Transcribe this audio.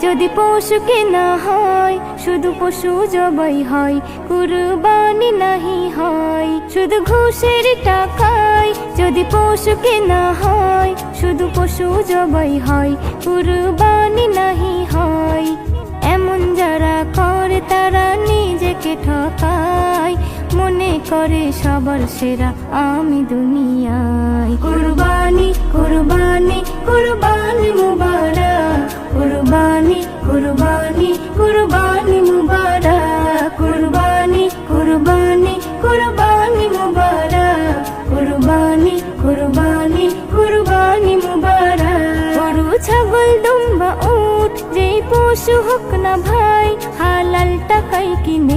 যদি পশু কেনা হয় শুধু পশু জবাই হয়, কুরবানি নাহি হয়। শুধু ঘুষের টাকায় যদি পশু কেনা হয় শুধু পশু জবাই হয়, কুরবানি নাহি হয়। এমন যারা করে তারা নিজেকে ঠকায়, মনে করে সবার সেরা আমি দুনিয়ায়। কুরবানি কুরবানি কুরবানি মুবারক, কুরবানি কুরবানি কুরবানি মুবারক, কুরবানি কুরবানি কুরবানি মুবারক, কুরবানি কুরবানি কুরবানি মুবারক। গরু ছাগল দুম্বা উট যেই পশু হোক না ভাই, হালাল টাকায় কিনে